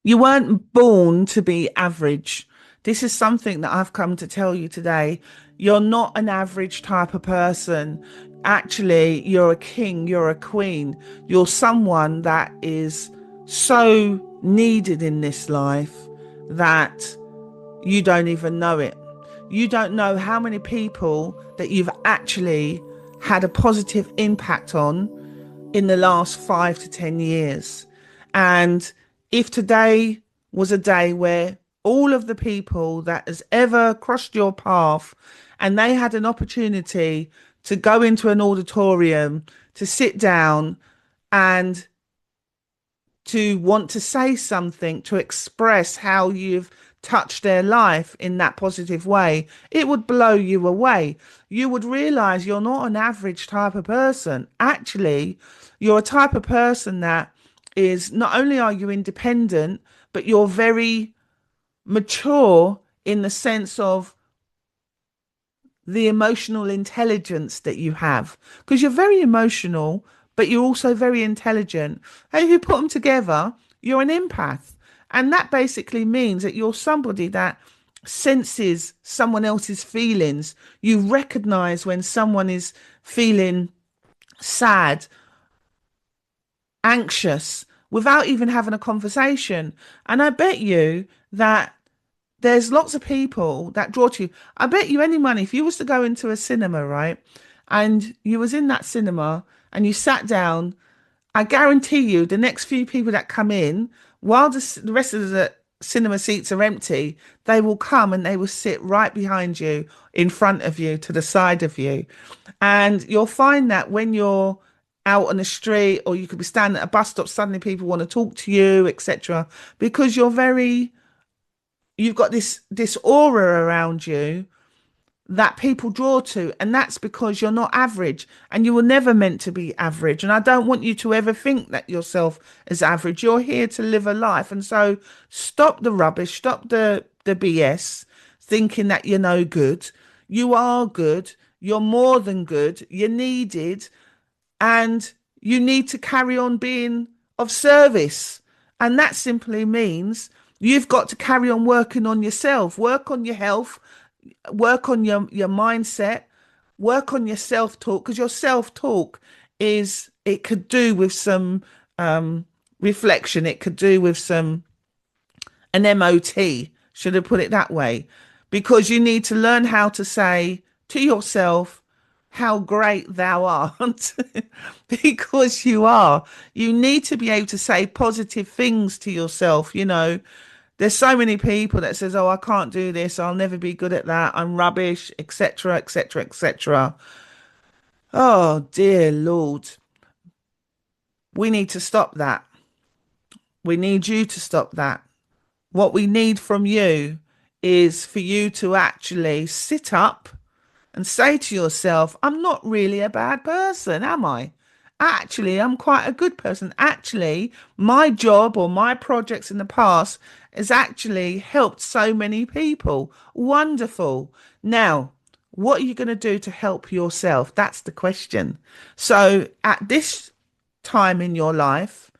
You weren't born to be average. This is something that I've come to tell you today. You're not an average type of person. Actually, you're a king, you're a queen, you're someone that is so needed in this life that you don't even know it. You don't know how many people that you've actually had a positive impact on in the last 5 to 10 years. And if today was a day where all of the people that has ever crossed your path and they had an opportunity to go into an auditorium, to sit down and to want to say something, to express how you've touched their life in that positive way, it would blow you away. You would realize you're not an average type of person. Actually, you're a type of person that is not only are you independent, but you're very mature in the sense of the emotional intelligence that you have, because you're very emotional, but you're also very intelligent. And if you put them together, you're an empath. And that basically means that you're somebody that senses someone else's feelings. You recognize when someone is feeling sad, anxious, without even having a conversation. And I bet you that there's lots of people that draw to you. I bet you any money, if you was to go into a cinema, right, and you was in that cinema and you sat down, I guarantee you the next few people that come in, while the rest of the cinema seats are empty, they will come and they will sit right behind you, in front of you, to the side of you. And you'll find that when you're out on the street or you could be standing at a bus stop, suddenly people want to talk to you, etc. Because you've got this aura around you that people draw to, and that's because you're not average, and you were never meant to be average. And I don't want you to ever think that yourself as average. You're here to live a life, and so stop the rubbish, stop the BS, thinking that you're no good. You are good. You're more than good. You're needed, and you need to carry on being of service. And that simply means you've got to carry on working on yourself, work on your health, work on your mindset, work on your self-talk, because your self-talk is, it could do with some reflection, it could do with some an MOT, should I put it that way? Because you need to learn how to say to yourself how great thou art, because you are. You need to be able to say positive things to yourself. There's so many people that says, "Oh, I can't do this. I'll never be good at that. I'm rubbish," etc., etc., etc. Oh dear Lord, we need to stop that. We need you to stop that. What we need from you is for you to actually sit up and say to yourself, I'm not really a bad person, am I? Actually, I'm quite a good person. Actually, my job or my projects in the past has actually helped so many people. Wonderful. Now, what are you going to do to help yourself? That's the question. So, at this time in your life,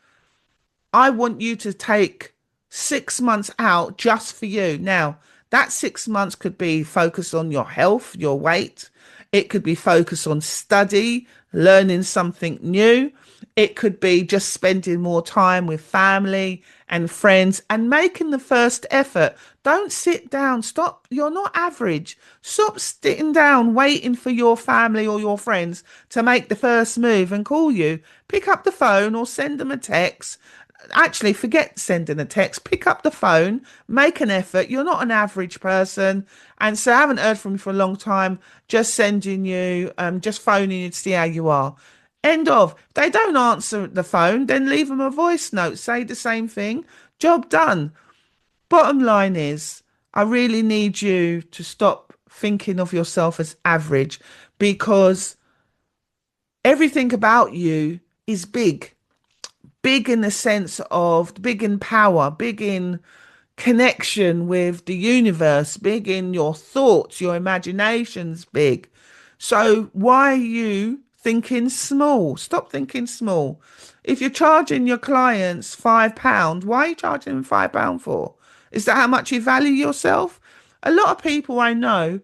I want you to take 6 months out just for you. Now, that 6 months could be focused on your health, your weight. It could be focused on study, learning something new. It could be just spending more time with family and friends and making the first effort. Don't sit down. Stop. You're not average. Stop sitting down waiting for your family or your friends to make the first move and call you. Pick up the phone or send them a text. Actually, forget sending a text. Pick up the phone, make an effort. You're not an average person. And so I haven't heard from you for a long time. Just sending you, just phoning you to see how you are. End of. If they don't answer the phone, then leave them a voice note. Say the same thing. Job done. Bottom line is, I really need you to stop thinking of yourself as average, because everything about you is big. Big in the sense of big in power, big in connection with the universe, big in your thoughts, your imagination's big. So why are you thinking small. Stop thinking small. If you're charging your clients £5, why are you charging them £5 for? Is that how much you value yourself? A lot of people I know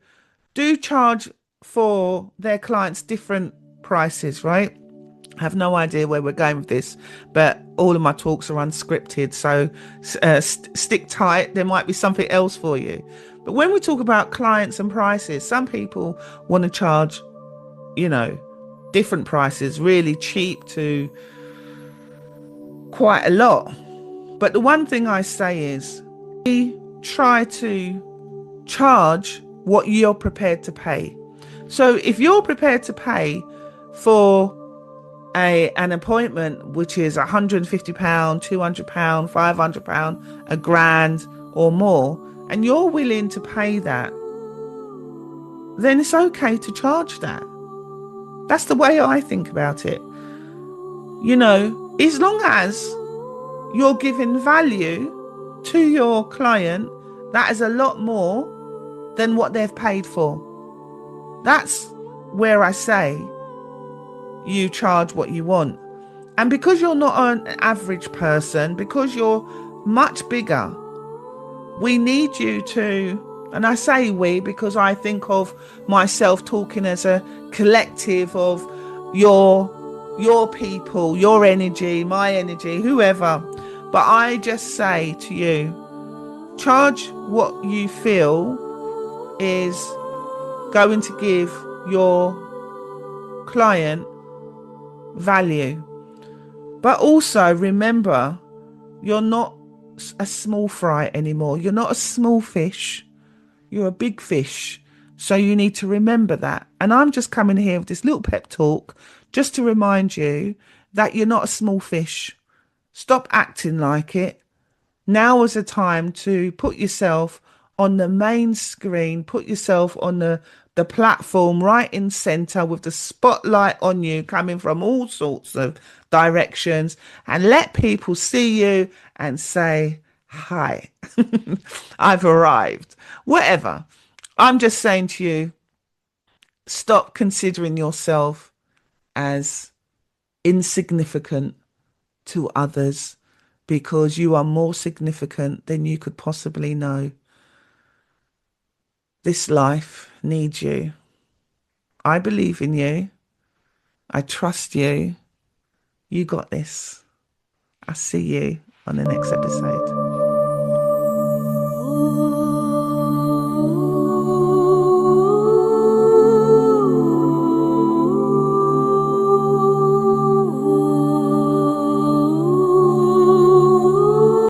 do charge for their clients different prices, right? I have no idea where we're going with this, but all of my talks are unscripted, so stick tight. There might be something else for you. But when we talk about clients and prices, some people want to charge, you know, different prices, really cheap to quite a lot. But the one thing I say is we try to charge what you're prepared to pay. So if you're prepared to pay for an appointment which is £150, £200, £500, a grand or more, and you're willing to pay that, then it's okay to charge that. That's the way I think about it. You know, as long as you're giving value to your client, that is a lot more than what they've paid for. That's where I say you charge what you want. And because you're not an average person, because you're much bigger, we need you to, and I say we because I think of myself talking as a collective of your people, your energy, my energy, whoever. But I just say to you, charge what you feel is going to give your client value. But also remember, you're not a small fry anymore. You're not a small fish. You're a big fish. So you need to remember that. And I'm just coming here with this little pep talk just to remind you that you're not a small fish. Stop acting like it. Now is the time to put yourself on the main screen, put yourself on the platform right in center with the spotlight on you coming from all sorts of directions, and let people see you and say, hi, I've arrived. Whatever. I'm just saying to you, stop considering yourself as insignificant to others, because you are more significant than you could possibly know. This life needs you. I believe in you. I trust you. You got this. I'll see you on the next episode.